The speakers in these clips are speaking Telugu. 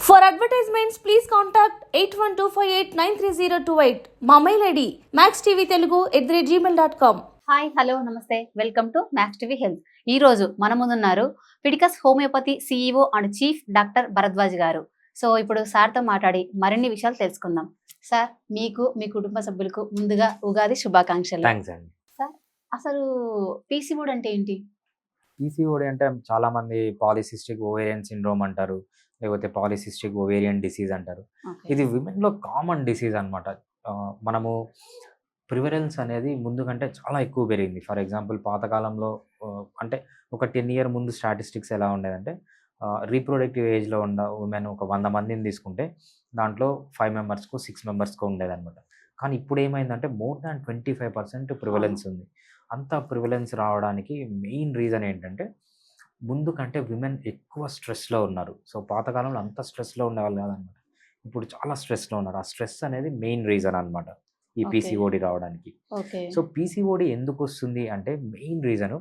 For advertisements, please contact 8125893028. మా mail ID maxtvtelugu@gmail.com. Hi hello నమస్తే welcome to Max TV health. ఈ రోజు మన ముందున్నారు ఫిడికస్ homeopathy CEO and chief doctor Bharadwaj గారు. సో ఇప్పుడు సార్తో మాట్లాడి మరిన్ని విషయాలు తెలుసుకుందాం. సార్, మీకు మీ కుటుంబ సభ్యులకు ముందుగా ఉగాది శుభాకాంక్షలు. థ్యాంక్స్ అండి. సార్, అసలు పీసీఓడి అంటే ఏంటి? పీసీఓడి అంటే చాలామంది పాలిసిస్టిక్ ఓవేరియన్ సిండ్రోమ్ అంటారు, లేకపోతే పాలిసిస్టిక్ ఓవేరియన్ డిసీజ్ అంటారు. ఇది విమెన్లో కామన్ డిసీజ్ అనమాట. మనము ప్రివరెన్స్ అనేది ముందు కంటే చాలా ఎక్కువ పెరిగింది. ఫర్ ఎగ్జాంపుల్ పాతకాలంలో అంటే ఒక 10 year ముందు స్టాటిస్టిక్స్ ఎలా ఉండేదంటే రీప్రొడక్టివ్ ఏజ్లో ఉన్న ఉమెన్ ఒక 100 మందిని తీసుకుంటే దాంట్లో 5 members-కో 6 members-కో ఉండేదన్నమాట. కానీ ఇప్పుడు ఏమైందంటే మోర్ దాన్ 25% ప్రివలెన్స్ ఉంది. అంత ప్రివలెన్స్ రావడానికి మెయిన్ రీజన్ ఏంటంటే ముందు కంటే విమెన్ ఎక్కువ స్ట్రెస్లో ఉన్నారు. సో పాతకాలంలో అంత స్ట్రెస్లో ఉండేవాళ్ళు కాదనమాట. ఇప్పుడు చాలా స్ట్రెస్లో ఉన్నారు. ఆ స్ట్రెస్ అనేది మెయిన్ రీజన్ అనమాట ఈ పీసీఓడి రావడానికి. సో పీసీఓడి ఎందుకు వస్తుంది అంటే మెయిన్ రీజను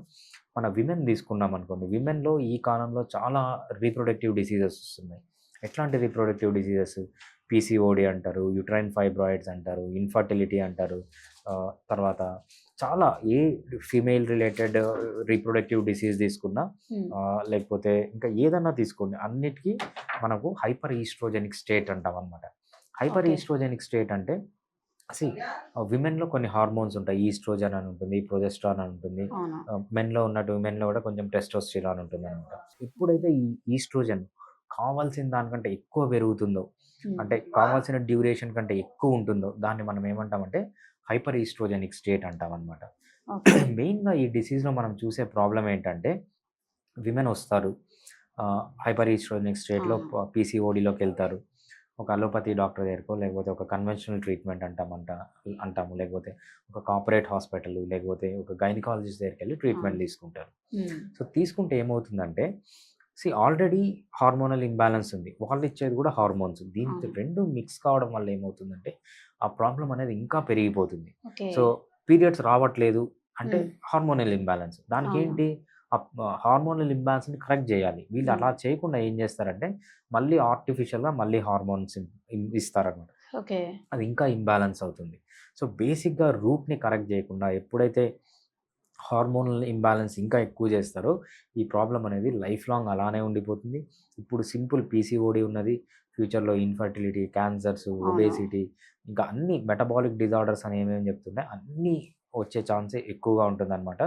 మన విమెన్ తీసుకున్నాం అనుకోండి. విమెన్లో ఈ కాలంలో చాలా రీప్రొడక్టివ్ డిసీజెస్ వస్తున్నాయి. ఎట్లాంటి రీప్రొడక్టివ్ డిసీజెస్? పీసీఓడి అంటారు, యూట్రైన్ ఫైబ్రాయిడ్స్ అంటారు, ఇన్ఫర్టిలిటీ అంటారు. తర్వాత చాలా ఏ ఫీమేల్ రిలేటెడ్ రీప్రొడక్టివ్ డిసీజ్ తీసుకున్నా లేకపోతే ఇంకా ఏదన్నా తీసుకోండి, అన్నిటికీ మనకు హైపర్ ఈస్ట్రోజెనిక్ స్టేట్ అంటాం అనమాట. హైపర్ ఈస్ట్రోజెనిక్ స్టేట్ అంటే విమెన్లో కొన్ని హార్మోన్స్ ఉంటాయి. ఈస్ట్రోజన్ అని ఉంటుంది, ప్రొజెస్ట్రాన్ అని ఉంటుంది. మెన్లో ఉన్నట్టు విమెన్లో కూడా కొంచెం టెస్టోస్టిరాన్ ఉంటుంది అనమాట. ఎప్పుడైతే ఈ ఈస్ట్రోజన్ కావాల్సిన దానికంటే ఎక్కువ పెరుగుతుందో, అంటే కావాల్సిన డ్యూరేషన్ కంటే ఎక్కువ ఉంటుందో, దాన్ని మనం ఏమంటామంటే హైపర్ ఈస్ట్రోజెనిక్ స్టేట్ అంటాం అనమాట. మెయిన్గా ఈ డిసీజ్లో మనం చూసే ప్రాబ్లం ఏంటంటే విమెన్ వస్తారు, హైపర్ ఈస్ట్రోజెనిక్ స్టేట్లో పీసీఓడిలోకి వెళ్తారు. ఒక అలోపతి డాక్టర్ దగ్గరకో లేకపోతే ఒక కన్వెన్షనల్ ట్రీట్మెంట్ అంటాము, లేకపోతే ఒక కార్పొరేట్ హాస్పిటల్ లేకపోతే ఒక గైనకాలజిస్ట్ దగ్గరికి వెళ్ళి ట్రీట్మెంట్ తీసుకుంటారు. సో తీసుకుంటే ఏమవుతుందంటే ఆల్రెడీ హార్మోనల్ ఇంబ్యాలెన్స్ ఉంది, వాళ్ళు ఇచ్చేది కూడా హార్మోన్స్. దీంతో రెండు మిక్స్ కావడం వల్ల ఏమవుతుందంటే ఆ ప్రాబ్లం అనేది ఇంకా పెరిగిపోతుంది. సో పీరియడ్స్ రావట్లేదు అంటే హార్మోనల్ ఇంబ్యాలెన్స్. దానికి ఏంటి, హార్మోనల్ ఇంబ్యాలెన్స్ని కరెక్ట్ చేయాలి. వీళ్ళు అలా చేయకుండా ఏం చేస్తారంటే మళ్ళీ ఆర్టిఫిషియల్గా మళ్ళీ హార్మోన్స్ ఇస్తారనమాట. అది ఇంకా ఇంబ్యాలెన్స్ అవుతుంది. సో బేసిక్గా రూట్ని కరెక్ట్ చేయకుండా ఎప్పుడైతే హార్మోనల్ ఇంబ్యాలెన్స్ ఇంకా ఎక్కువ చేస్తారో ఈ ప్రాబ్లం అనేది లైఫ్ లాంగ్ అలానే ఉండిపోతుంది. ఇప్పుడు సింపుల్ పీసీఓడి ఉన్నది, ఫ్యూచర్లో ఇన్ఫర్టిలిటీ, క్యాన్సర్స్, ఒబేసిటీ, ఇంకా అన్ని మెటబాలిక్ డిజార్డర్స్ అని ఏమేమి చెప్తుంటే అన్నీ వచ్చే ఛాన్సే ఎక్కువగా ఉంటుందన్నమాట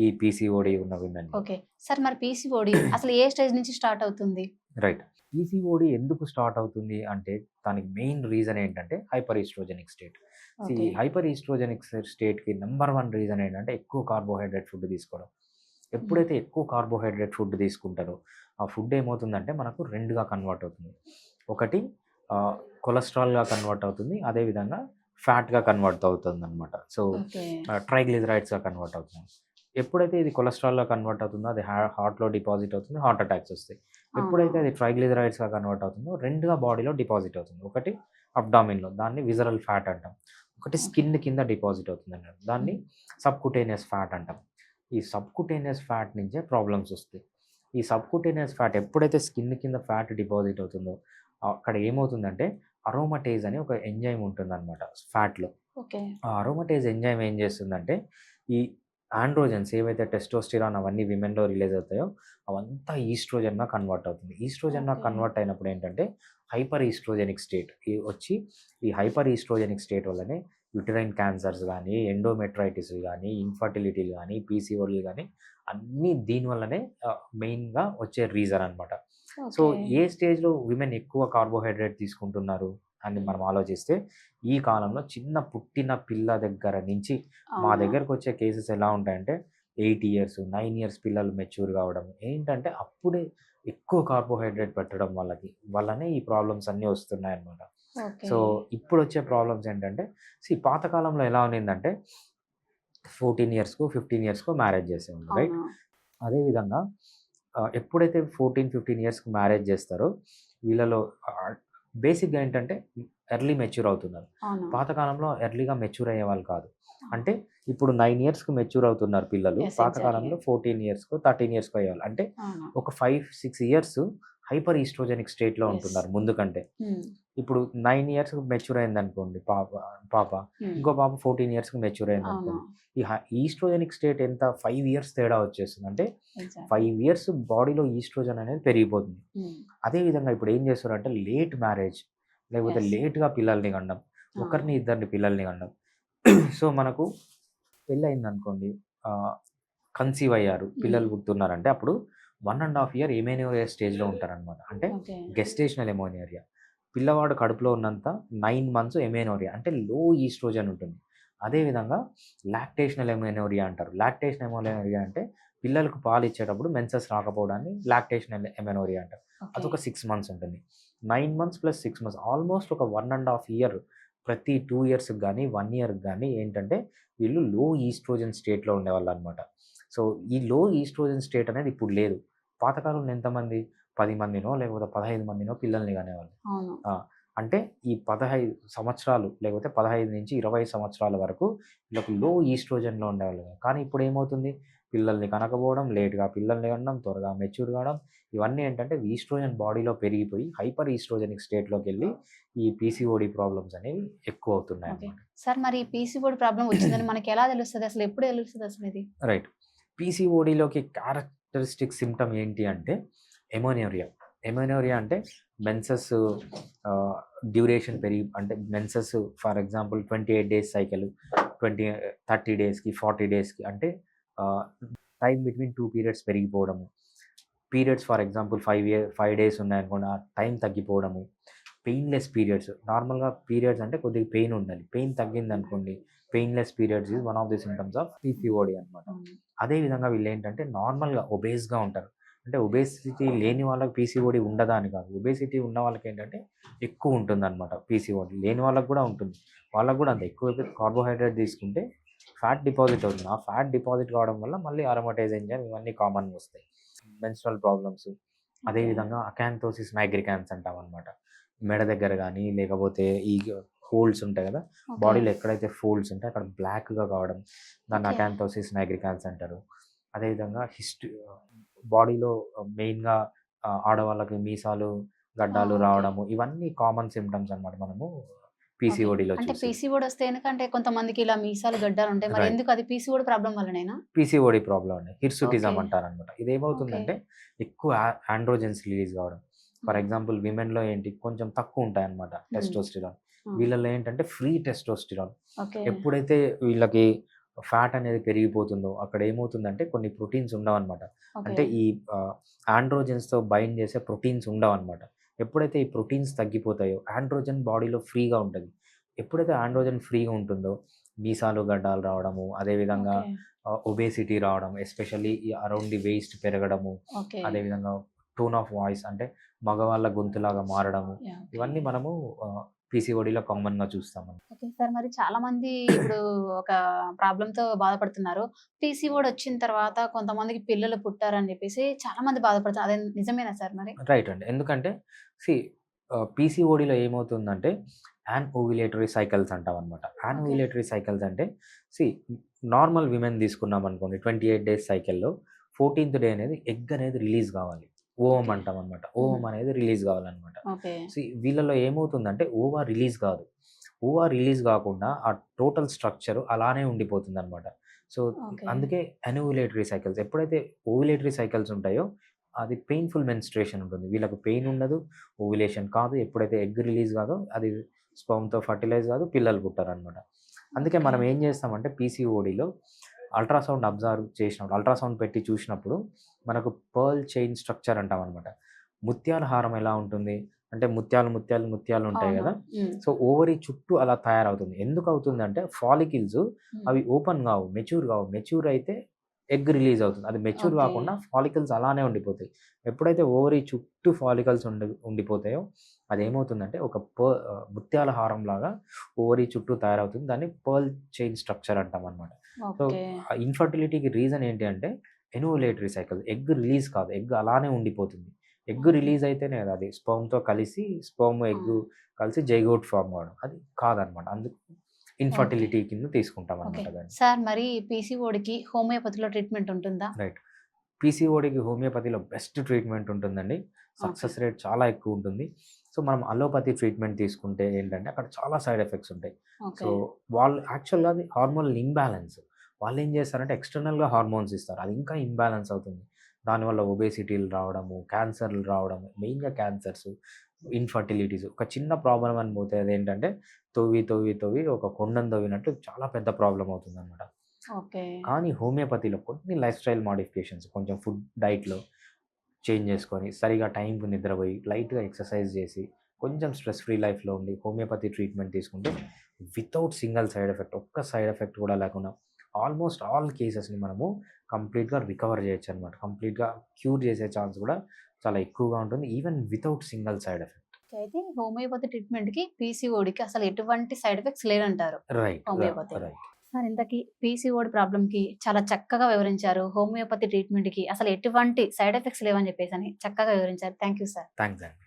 ఈ పీసీఓడి ఉన్న విమెన్. ఓకే సార్, మరి పీసీఓడి అసలు ఏ స్టేజ్ నుంచి స్టార్ట్ అవుతుంది? రైట్, పీసీఓడి ఎందుకు స్టార్ట్ అవుతుంది అంటే దానికి మెయిన్ రీజన్ ఏంటంటే హైపర్ ఈస్ట్రోజెనిక్ స్టేట్. ఈ హైపర్ ఈస్ట్రోజెనిక్ స్టేట్కి నెంబర్ 1 రీజన్ ఏంటంటే ఎక్కువ కార్బోహైడ్రేట్ ఫుడ్ తీసుకోవడం. ఎప్పుడైతే ఎక్కువ కార్బోహైడ్రేట్ ఫుడ్ తీసుకుంటారో ఆ ఫుడ్ ఏమవుతుందంటే మనకు రెండుగా కన్వర్ట్ అవుతుంది. ఒకటి కొలెస్ట్రాల్గా కన్వర్ట్ అవుతుంది, అదేవిధంగా ఫ్యాట్గా కన్వర్ట్ అవుతుంది అనమాట. సో ట్రైగ్లిజరైడ్స్గా కన్వర్ట్ అవుతుంది. ఎప్పుడైతే ఇది కొలెస్ట్రాల్గా కన్వర్ట్ అవుతుందో అది హార్ట్లో డిపాజిట్ అవుతుంది, హార్ట్ అటాక్స్ వస్తాయి. ఎప్పుడైతే అది ట్రైగ్లిజరైడ్స్గా కన్వర్ట్ అవుతుందో రెండుగా బాడీలో డిపాజిట్ అవుతుంది. ఒకటి అబ్డామిన్లో, దాన్ని విజరల్ ఫ్యాట్ అంటాం. ఒకటి స్కిన్ కింద డిపాజిట్ అవుతుంది అన్నమాట, దాన్ని సబ్కుటేనియస్ ఫ్యాట్ అంటాం. ఈ సబ్కుటేనియస్ ఫ్యాట్ నుంచే ప్రాబ్లమ్స్ వస్తాయి. ఈ సబ్కుటేనియస్ ఫ్యాట్ ఎప్పుడైతే స్కిన్ కింద ఫ్యాట్ డిపాజిట్ అవుతుందో అక్కడ ఏమవుతుందంటే అరోమటేజ్ అని ఒక ఎంజైమ్ ఉంటుందన్నమాట ఫ్యాట్లో. ఆ అరోమటేజ్ ఎంజైమ్ ఏం చేస్తుందంటే ఈ ఆండ్రోజన్స్ ఏవైతే టెస్టోస్టిరాన్ అవన్నీ విమెన్లో రిలీజ్ అవుతాయో అవంతా ఈస్ట్రోజన్గా కన్వర్ట్ అవుతుంది. ఈస్ట్రోజన్గా కన్వర్ట్ అయినప్పుడు ఏంటంటే హైపర్ ఈస్ట్రోజెనిక్ స్టేట్ వచ్చి ఈ హైపర్ ఈస్ట్రోజెనిక్ స్టేట్ వల్లనే యూటరైన్ క్యాన్సర్స్ కానీ, ఎండోమెట్రైటిస్ కానీ, ఇన్ఫర్టిలిటీలు కానీ, పీసీఓడీలు కానీ అన్నీ దీనివల్లనే మెయిన్గా వచ్చే రీజన్ అనమాట. సో ఏ స్టేజ్లో విమెన్ ఎక్కువ కార్బోహైడ్రేట్ తీసుకుంటున్నారు అని మనం ఆలోచిస్తే ఈ కాలంలో చిన్న పుట్టిన పిల్ల దగ్గర నుంచి మా దగ్గరకు వచ్చే కేసెస్ ఎలా ఉంటాయంటే 8 years 9 years పిల్లలు మెచ్యూర్ కావడం ఏంటంటే అప్పుడే ఎక్కువ కార్బోహైడ్రేట్ పెట్టడం వల్లనే ఈ ప్రాబ్లమ్స్ అన్నీ వస్తున్నాయి అన్నమాట. సో ఇప్పుడు వచ్చే ప్రాబ్లమ్స్ ఏంటంటే పాతకాలంలో ఎలా ఉన్నిందంటే 14 years 15 years మ్యారేజ్ చేసేవాళ్ళు, రైట్? అదేవిధంగా ఎప్పుడైతే 14-15 years మ్యారేజ్ చేస్తారో వీళ్ళలో బేసిక్గా ఏంటంటే ఎర్లీ మెచ్యూర్ అవుతున్నారు. పాతకాలంలో ఎర్లీగా మెచ్యూర్ అయ్యే వాళ్ళు కాదు. అంటే ఇప్పుడు 9 years మెచ్యూర్ అవుతున్నారు పిల్లలు, పాతకాలంలో 14 years 13 years అయ్యేవాళ్ళు. అంటే ఒక 5-6 years హైపర్ ఈస్ట్రోజెనిక్ స్టేట్లో Yes. ఉంటున్నారు ముందు కంటే. ఉమ్, ఇప్పుడు 9 ఇయర్స్ మెచ్యూర్ అయింది అనుకోండి పాప ఉమ్, ఇంకో పాప 14 ఇయర్స్కి మెచ్యూర్ అయింది అవును, అనుకోండి. ఈ ఈస్ట్రోజెనిక్ స్టేట్ ఎంత 5 ఇయర్స్ తేడా వచ్చేస్తుంది. అంటే exactly. 5 ఇయర్స్ బాడీలో ఈస్ట్రోజన్ అనేది పెరిగిపోతుంది. ఉమ్, అదేవిధంగా ఇప్పుడు ఏం చేస్తారంటే లేట్ మ్యారేజ్ లేకపోతే Yes. లేట్గా పిల్లల్ని కనడం, ఆ, ఒకరిని ఇద్దరిని పిల్లల్ని కనడం. సో మనకు పెళ్ళి అయింది అనుకోండి, కన్సీవ్ అయ్యారు, పిల్లలు పుడుతున్నారంటే అప్పుడు 1.5 ఇయర్ ఎమోనియా స్టేజ్లో ఉంటారనమాట. అంటే okay. Gestational ammonia. పిల్లవాడు కడుపులో ఉన్నంత 9 మంత్స్ ఎమేనోరియా అంటే లో ఈస్ట్రోజన్ ఉంటుంది. అదేవిధంగా లాక్టేషనల్ ఎమేనోరియా అంటారు. లాక్టేషన్ ఎమోనోరియా అంటే పిల్లలకు పాలు ఇచ్చేటప్పుడు మెన్సెస్ రాకపోవడాన్ని లాక్టేషనల్ ఎమేనోరియా అంటారు. Okay. అదొక 6 మంత్స్ ఉంటుంది. 9 మంత్స్ ప్లస్ 6 మంత్స్ ఆల్మోస్ట్ ఒక 1.5 ఇయర్. ప్రతి 2 ఇయర్స్కి కానీ 1 ఇయర్కి కానీ ఏంటంటే వీళ్ళు లో ఈస్ట్రోజన్ స్టేట్లో ఉండేవాళ్ళు అనమాట. సో ఈ లో ఈస్ట్రోజన్ స్టేట్ అనేది ఇప్పుడు లేదు. పాతకాలంలో ఎంతమంది 10 మందినో లేకపోతే 15 మందినో పిల్లల్ని కనేవాళ్ళు. అవును, ఆ! అంటే ఈ 15 సంవత్సరాలు లేకపోతే 15 నుంచి 20 సంవత్సరాల వరకు వీళ్ళకి లో ఈస్ట్రోజన్‌లో ఉండేవాళ్ళు. కానీ ఇప్పుడు ఏమవుతుంది? పిల్లల్ని కనకపోవడం, లేట్‌గా పిల్లల్ని కనడం, త్వరగా మెచ్యూర్ కావడం, ఇవన్నీ ఏంటంటే ఈస్ట్రోజన్ బాడీలో పెరిగిపోయి హైపర్ ఈస్ట్రోజెనిక్ స్టేట్‌లోకెళ్ళి ఈ పీసీఓడీ ప్రాబ్లమ్స్ అనేవి ఎక్కువ ఓకే. అవుతున్నాయన్నమాట. సార్, మరి పీసీఓడి ప్రాబ్లం వచ్చిందని మనకి ఎలా తెలుస్తుంది? అసలు ఎప్పుడు తెలుస్తుంది అసలు ఇది? రైట్. పీసీఓడీలోకి క్యారెక్టరిస్టిక్ సిమ్టమ్ ఏంటి అంటే ఎమోనోరియా. ఎమోనోరియా అంటే మెన్సెస్ డ్యూరేషన్ అంటే menses for example 28 days cycle 30 డేస్కి 40 డేస్కి అంటే టైం బిట్వీన్ 2 పీరియడ్స్ పెరిగిపోవడము. పీరియడ్స్ ఫర్ ఎగ్జాంపుల్ 5 డేస్ ఉన్నాయనుకోండి, ఆ టైం తగ్గిపోవడము. Painless periods. నార్మల్గా పీరియడ్స్ అంటే కొద్దిగా పెయిన్ ఉండాలి. పెయిన్ తగ్గిందనుకోండి, painless periods is one of the symptoms of PCOD అనమాట. అవును. అదేవిధంగా వీళ్ళు ఏంటంటే నార్మల్గా ఒబేస్గా ఉంటారు. అంటే ఒబేసిటీ లేని వాళ్ళకి పీసీఓడీ ఉండదా అని కాదు. ఒబేసిటీ ఉన్న వాళ్ళకి ఏంటంటే ఎక్కువ ఉంటుందన్నమాట పీసీఓడీ. లేని వాళ్ళకి కూడా ఉంటుంది. వాళ్ళకి కూడా అంతే. ఎక్కువ కార్బోహైడ్రేట్ తీసుకుంటే ఫ్యాట్ డిపాజిట్ అవుతుంది. ఆ ఫ్యాట్ డిపాజిట్ కావడం వల్ల మళ్ళీ అరోమటైజ్ ఎంజైమ్ ఇవన్నీ కామన్గా వస్తాయి. Menstrual problems. అదేవిధంగా అకాంతోసిస్ నైగ్రికాన్స్ అంటాం అనమాట. మెడ దగ్గర కానీ లేకపోతే ఈ ఫోల్డ్స్ ఉంటాయి కదా, Okay. బాడీలో ఎక్కడైతే ఫోల్డ్స్ ఉంటాయో అక్కడ బ్లాక్గా కావడం, దాన్ని Okay. అకాంతోసిస్ నైగ్రికాన్స్ అంటారు. అదేవిధంగా బాడీలో మెయిన్గా ఆడవాళ్ళకి మీసాలు గడ్డాలు Okay. రావడము, ఇవన్నీ కామన్ సిమ్టమ్స్ అనమాట మనము పీసీఓడీలో అంటే చూసి. పీసీఓడి వస్తే ఎందుకంటే కొంతమందికి ఇలా మీసాలు గడ్డాలు ఉంటాయి. మరి Right. ఎందుకు అది పీసీఓడి ప్రాబ్లం వల్లనేనా? పీసీఓడీ ప్రాబ్లం అండి. Hirsutism Okay. అంటారనమాట. ఇది ఏమవుతుందంటే ఎక్కువ ఆండ్రోజెన్స్ రిలీజ్ కావడం. ఫర్ ఎగ్జాంపుల్ విమెన్లో ఏంటి కొంచెం తక్కువ ఉంటాయి అనమాట టెస్టోస్టిరాన్. వీళ్ళలో ఏంటంటే ఫ్రీ టెస్టోస్టిరాన్. ఓకే. ఎప్పుడైతే వీళ్ళకి ఫ్యాట్ అనేది పెరిగిపోతుందో అక్కడ ఏమవుతుందంటే కొన్ని ప్రోటీన్స్ ఉండవన్నమాట. అంటే ఈ ఆండ్రోజెన్స్తో బైండ్ చేసే ప్రోటీన్స్ ఉండవన్నమాట. ఎప్పుడైతే ఈ ప్రోటీన్స్ తగ్గిపోతాయో ఆండ్రోజన్ బాడీలో ఫ్రీగా ఉంటుంది. ఎప్పుడైతే ఆండ్రోజన్ ఫ్రీగా ఉంటుందో మీసాలు గడ్డాలు రావడము, అదేవిధంగా ఒబేసిటీ రావడం, ఎస్పెషల్లీ ఈ అరౌండ్ ది వేస్ట్ పెరగడము, ఓకే. అదేవిధంగా టోన్ ఆఫ్ వాయిస్ అంటే మగవాళ్ళ గొంతులాగా మారడము, ఇవన్నీ మనము పీసీఓడీలో కామన్గా చూస్తామండి. ఓకే సార్, మరి చాలా మంది ఇప్పుడు ఒక ప్రాబ్లంతో బాధపడుతున్నారు. పీసీఓడి వచ్చిన తర్వాత కొంతమందికి పిల్లలు పుట్టారని చెప్పేసి చాలా మంది బాధపడుతున్నారు. అదే నిజమేనా సార్ మరి? రైట్ అండి. ఎందుకంటే పీసీఓడీలో ఏమవుతుందంటే ఓవ్యులేటరీ సైకిల్స్ అంటాం అనమాట. ఓవ్యులేటరీ సైకిల్స్ అంటే నార్మల్ విమెన్ తీసుకున్నాం అనుకోండి, 28 డేస్ సైకిల్లో 14th డే అనేది ఎగ్ అనేది రిలీజ్ కావాలి. ఓవం అంటాం అనమాట. ఓవం అనేది రిలీజ్ కావాలన్నమాట. ఓకే. వీళ్ళలో ఏమవుతుందంటే ఓవా రిలీజ్ కాదు. ఓవా రిలీజ్ కాకుండా ఆ టోటల్ స్ట్రక్చర్ అలానే ఉండిపోతుంది అనమాట. So Okay. అందుకే ఓవ్యులేటరీ సైకిల్స్ ఎప్పుడైతే ఓవ్యులేటరీ సైకిల్స్ ఉంటాయో అది పెయిన్ఫుల్ మెన్స్ట్రుయేషన్ ఉంటుంది. వీళ్ళకి పెయిన్ ఉండదు, ఓవ్యులేషన్ కాదు. ఎప్పుడైతే ఎగ్ రిలీజ్ కాదో అది స్పర్మ్‌తో ఫర్టిలైజ్ కాదు, పిల్లలు పుట్టారనమాట. అందుకే మనం ఏం చేస్తామంటే పీసీఓడీలో అల్ట్రాసౌండ్ అబ్జర్వ్ చేసినప్పుడు, అల్ట్రాసౌండ్ పెట్టి చూసినప్పుడు మనకు పర్ల్ చైన్ స్ట్రక్చర్ అంటాం అనమాట. ముత్యాల హారం ఎలా ఉంటుంది అంటే ముత్యాలు ఉంటాయి అవును. కదా, ఉమ్. సో ఓవరీ చుట్టూ అలా తయారవుతుంది. ఎందుకు అవుతుంది అంటే ఫాలికిల్స్ అవి ఓపెన్ కావు, మెచ్యూర్ అయితే ఎగ్ రిలీజ్ అవుతుంది. అది మెచ్యూర్ Okay. కాకుండా ఫాలికల్స్ అలానే ఉండిపోతాయి. ఎప్పుడైతే ఓవరీ చుట్టూ ఫాలికల్స్ ఉండిపోతాయో అది ఏమవుతుందంటే ఒక ముత్యాల హారం లాగా ఓవరీ చుట్టూ తయారవుతుంది. దాన్ని పర్ల్ చైన్ స్ట్రక్చర్ అంటాం అనమాట. So okay. ఇన్ఫర్టిలిటీకి రీజన్ ఏంటి అంటే ఓవ్యులేటరీ సైకిల్. ఎగ్ రిలీజ్ కాదు, ఎగ్ అలానే ఉండిపోతుంది. ఎగ్ రిలీజ్ అయితేనే కదా అది స్పర్మ్‌తో కలిసి ఎగ్ కలిసి జైగోట్ ఫార్మ్ అవ్వడం. అది కాదనమాట. అందుకు ఇన్ఫర్టిలిటీ కింద తీసుకుంటాం ఓకే అనమాట దాన్ని. సార్, మరి పీసీఓడికి హోమియోపతిలో ట్రీట్మెంట్ ఉంటుందా? రైట్. పీసీఓడీకి హోమియోపతిలో బెస్ట్ ట్రీట్మెంట్ ఉంటుందండి. సక్సెస్ రేట్ చాలా ఎక్కువ ఉంటుంది. సో మనం అలోపతి ట్రీట్మెంట్ తీసుకుంటే ఏంటంటే అక్కడ చాలా సైడ్ ఎఫెక్ట్స్ ఉంటాయి. So okay. వాళ్ళు యాక్చువల్గా అది హార్మోనల్ ఇంబ్యాలెన్స్. వాళ్ళు ఏం చేస్తారంటే ఎక్స్టర్నల్గా హార్మోన్స్ ఇస్తారు, అది ఇంకా ఇంబ్యాలెన్స్ అవుతుంది. దానివల్ల ఒబేసిటీలు రావడము, క్యాన్సర్లు రావడము, మెయిన్గా క్యాన్సర్స్, ఇన్ఫర్టిలిటీస్. ఒక చిన్న ప్రాబ్లం అని పోతే అదేంటంటే తవ్వి తవ్వి తవ్వి ఒక కొండను తవ్వినట్టు చాలా పెద్ద ప్రాబ్లం అవుతుంది అనమాట. ఓకే. కానీ హోమియోపతిలో కొన్ని లైఫ్ స్టైల్ మాడిఫికేషన్స్, కొంచెం ఫుడ్ డైట్‌లో చేంజ్ చేసుకొని, సరిగ్గా టైంకి నిద్రపోయి, లైట్‌గా ఎక్సర్సైజ్ చేసి, కొంచెం స్ట్రెస్ ఫ్రీ లైఫ్‌లో ఉండి, హోమియోపతి ట్రీట్మెంట్ తీసుకుంటే వితౌట్ సింగిల్ సైడ్ ఎఫెక్ట్, ఒక్క సైడ్ ఎఫెక్ట్ కూడా లేకుండా ఆల్మోస్ట్ ఆల్ కేసెస్‌ని మనము కంప్లీట్‌గా రికవర్ చేయొచ్చనమాట. కంప్లీట్‌గా క్యూర్ చేసే ఛాన్స్ కూడా చాలా ఎక్కువగా ఉంటుంది. Even without single side effect. అయితే హోమియోపతి ట్రీట్మెంట్‌కి, పీసీఓడికి అసలు ఎటువంటి సైడ్ ఎఫెక్ట్స్ లేదంటారు రైట్. హోమియోపతిలో. రైట్. సార్ ఇంతకీ పీసీఓడి ప్రాబ్లమ్‌కి చాలా చక్కగా వివరించారు. హోమియోపతి ట్రీట్మెంట్‌కి అసలు ఎటువంటి సైడ్ ఎఫెక్ట్స్ లేవని చెప్పేసని చక్కగా వివరించారు. Thank you sir. థాంక్స్ అండి.